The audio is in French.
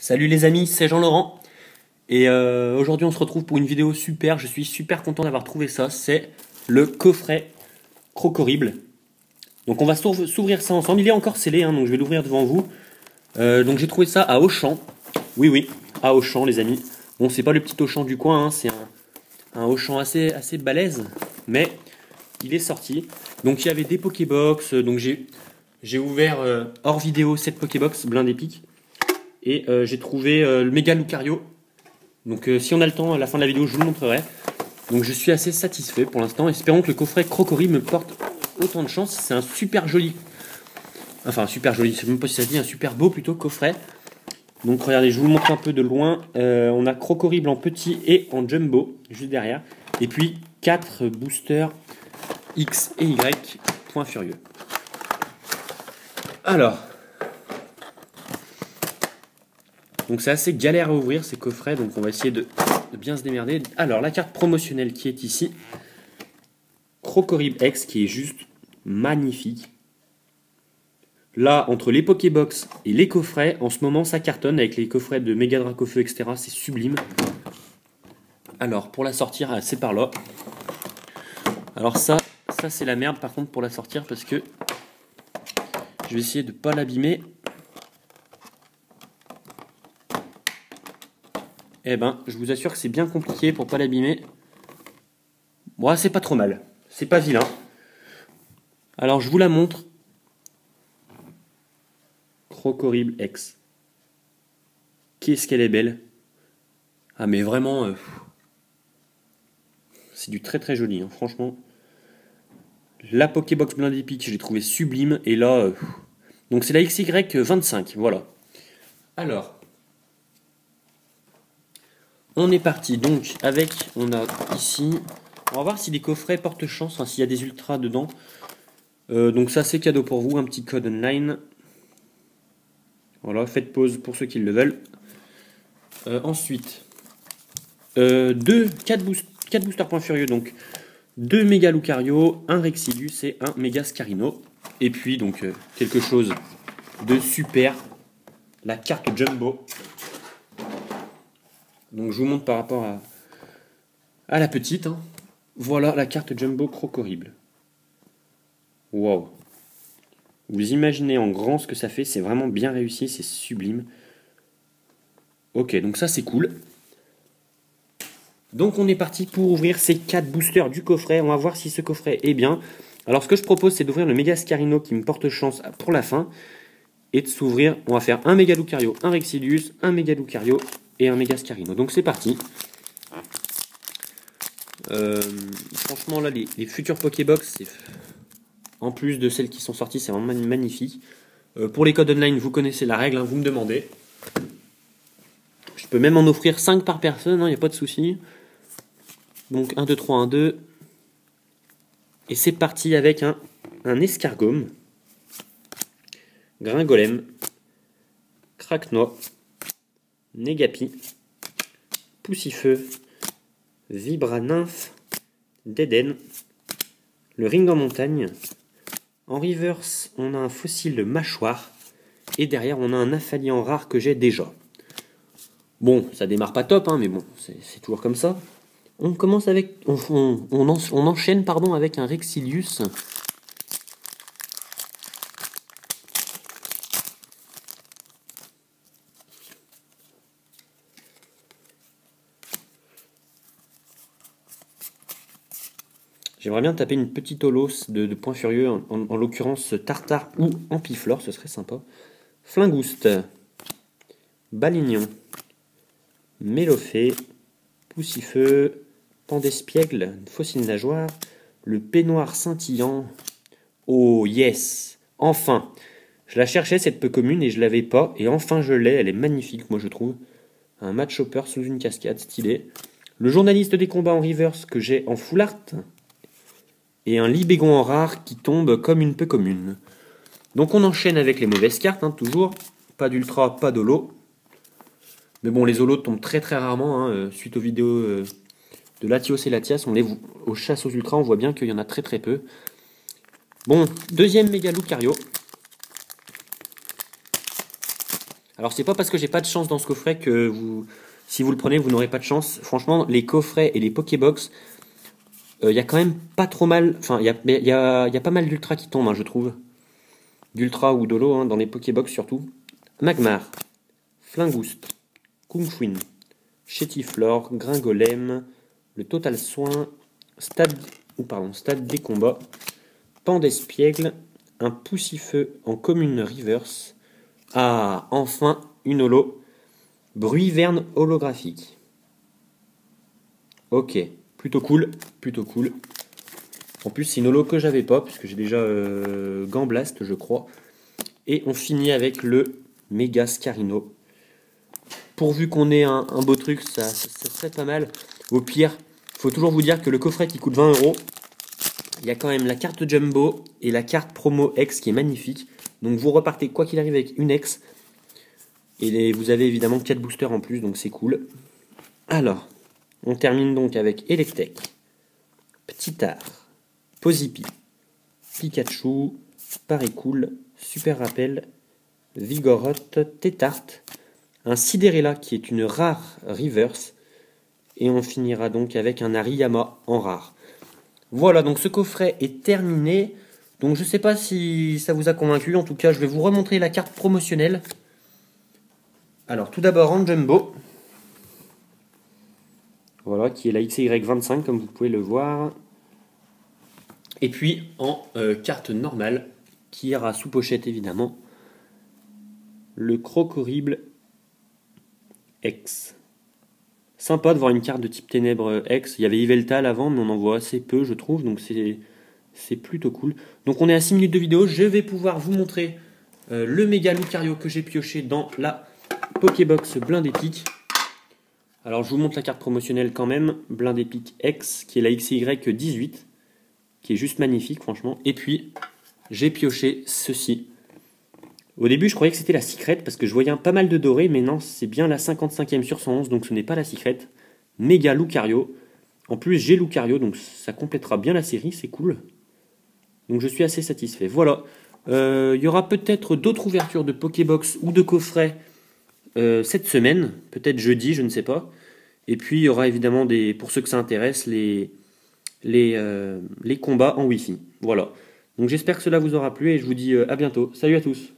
Salut les amis, c'est Jean-Laurent et aujourd'hui on se retrouve pour une vidéo super, je suis super content d'avoir trouvé ça, c'est le coffret Crocorible. Donc on va s'ouvrir ça ensemble, il est encore scellé hein, donc je vais l'ouvrir devant vous. Donc j'ai trouvé ça à Auchan, oui, à Auchan les amis. Bon c'est pas le petit Auchan du coin, hein, c'est un Auchan assez balèze, mais il est sorti. Donc il y avait des Pokébox, donc j'ai ouvert hors vidéo cette Pokébox blindé pique. Et j'ai trouvé le méga Lucario. Donc si on a le temps, à la fin de la vidéo, je vous le montrerai. Donc je suis assez satisfait pour l'instant. Espérons que le coffret Crocorible me porte autant de chance. C'est un super joli. Enfin, super joli, je sais même pas si ça dit, un super beau plutôt coffret. Donc regardez, je vous le montre un peu de loin. On a Crocorible en petit et en jumbo, juste derrière. Et puis 4 boosters X et Y, point furieux. Alors. Donc c'est assez galère à ouvrir ces coffrets, donc on va essayer de bien se démerder. Alors la carte promotionnelle qui est ici, Crocorible X qui est juste magnifique. Là, entre les Pokébox et les coffrets, en ce moment ça cartonne avec les coffrets de Méga Dracofeu, etc. C'est sublime. Alors pour la sortir, c'est par là. Alors ça c'est la merde par contre pour la sortir parce que je vais essayer de ne pas l'abîmer. Eh ben, je vous assure que c'est bien compliqué pour pas l'abîmer. Bon, c'est pas trop mal. C'est pas vilain. Alors, je vous la montre. Crocorible X. Qu'est-ce qu'elle est belle. Ah, mais vraiment... c'est du très joli, hein, franchement. La Pokébox blindé pique, je l'ai trouvé sublime. Et là... donc, c'est la XY25, voilà. Alors... on est parti donc avec, on a ici, on va voir si les coffrets portent chance, hein, s'il y a des ultras dedans. Donc ça c'est cadeau pour vous, un petit code online. Voilà, faites pause pour ceux qui le veulent. Ensuite, 4 boosters point furieux, donc 2 méga Lucario, un Rexilus et un méga Scarino. Et puis donc quelque chose de super, la carte Jumbo. Donc je vous montre par rapport à la petite. Hein. Voilà la carte Jumbo Crocorible. Wow. Vous imaginez en grand ce que ça fait. C'est vraiment bien réussi. C'est sublime. Ok, donc ça c'est cool. Donc on est parti pour ouvrir ces 4 boosters du coffret. On va voir si ce coffret est bien. Alors ce que je propose c'est d'ouvrir le méga Scarino qui me porte chance pour la fin. Et de s'ouvrir, on va faire un méga Lucario, un Rexilus, un méga Lucario et un méga Scarino. Donc c'est parti. Franchement là les futures Pokébox, en plus de celles qui sont sorties, c'est vraiment magnifique. Pour les codes online, vous connaissez la règle, hein, vous me demandez. Je peux même en offrir 5 par personne, il n'y a pas de souci. Donc 1, 2, 3, 1, 2. Et c'est parti avec un Escargome, Gringolem, Craquenois, Negapi, Poussifeu, Vibra-Nymph, Deden, le Ring en montagne. En reverse, on a un fossile de mâchoire. Et derrière, on a un Affaliant rare que j'ai déjà. Bon, ça démarre pas top, hein, mais bon, c'est toujours comme ça. On commence avec... On enchaîne pardon, avec un Rexilus. J'aimerais bien taper une petite holos de point furieux, en l'occurrence Tartare ou Ampiflore, ce serait sympa. Flingouste, Balignon, Mélofée, Poussifeu, Pandespiègle, Fossile Nageoire, le Peignoir Scintillant. Oh yes, enfin. Je la cherchais cette peu commune et je l'avais pas, et enfin je l'ai, elle est magnifique moi je trouve. Un match hopper sous une cascade, stylé. Le journaliste des combats en reverse que j'ai en full art. Et un Libégon en rare qui tombe comme une peu commune. Donc on enchaîne avec les mauvaises cartes, hein, toujours. Pas d'ultra, pas d'holo. Mais bon, les holos tombent très rarement. Hein, suite aux vidéos de Latios et Latias, aux chasses aux ultras, on voit bien qu'il y en a très peu. Bon, deuxième méga Lucario. Alors c'est pas parce que j'ai pas de chance dans ce coffret que si vous le prenez, vous n'aurez pas de chance. Franchement, les coffrets et les Pokébox, il y a quand même pas trop mal. Enfin, il y a pas mal d'ultra qui tombent, hein, je trouve. D'ultra ou d'holo, hein, dans les Pokébox surtout. Magmar, Flingoust, Kungfuin, Chétiflore, Gringolem, le Total Soin, Stade des combats, Pandespiègle, un Poussifeu en commune reverse. Ah, enfin une holo. Bruiverne holographique. Ok, plutôt cool, plutôt cool. En plus, c'est une holo que j'avais pas, puisque j'ai déjà Gamblast, je crois. Et on finit avec le Méga Scarino. Pourvu qu'on ait un beau truc, ça serait pas mal. Au pire, faut toujours vous dire que le coffret qui coûte 20 €, il y a quand même la carte Jumbo et la carte promo X qui est magnifique. Donc vous repartez quoi qu'il arrive avec une X. Et vous avez évidemment 4 boosters en plus, donc c'est cool. Alors, on termine donc avec Electek, Ptitard, Pozipi, Pikachu, Paricool, Super Rappel, Vigoroth, Tétarte, un Sidérella qui est une rare reverse, et on finira donc avec un Hariyama en rare. Voilà, donc ce coffret est terminé. Donc je sais pas si ça vous a convaincu, en tout cas je vais vous remontrer la carte promotionnelle. Alors tout d'abord en Jumbo, voilà, qui est la XY25 comme vous pouvez le voir. Et puis en carte normale, qui ira sous pochette évidemment, le Crocorible X. Sympa de voir une carte de type ténèbres X. Il y avait Yveltal avant, mais on en voit assez peu je trouve, donc c'est plutôt cool. Donc on est à 6 minutes de vidéo, je vais pouvoir vous montrer le méga Lucario que j'ai pioché dans la Pokébox Blind Epic. Alors je vous montre la carte promotionnelle quand même, Blind Epic X, qui est la XY18, qui est juste magnifique franchement. Et puis j'ai pioché ceci. Au début je croyais que c'était la Secret, parce que je voyais pas mal de dorés, mais non, c'est bien la 55e sur 111, donc ce n'est pas la Secret. Méga Lucario. En plus j'ai Lucario, donc ça complétera bien la série, c'est cool. Donc je suis assez satisfait. Voilà, il y aura peut-être d'autres ouvertures de Pokébox ou de coffrets cette semaine, peut-être jeudi, je ne sais pas. Et puis il y aura évidemment, pour ceux que ça intéresse, les combats en Wi-Fi. Voilà. Donc j'espère que cela vous aura plu et je vous dis à bientôt. Salut à tous.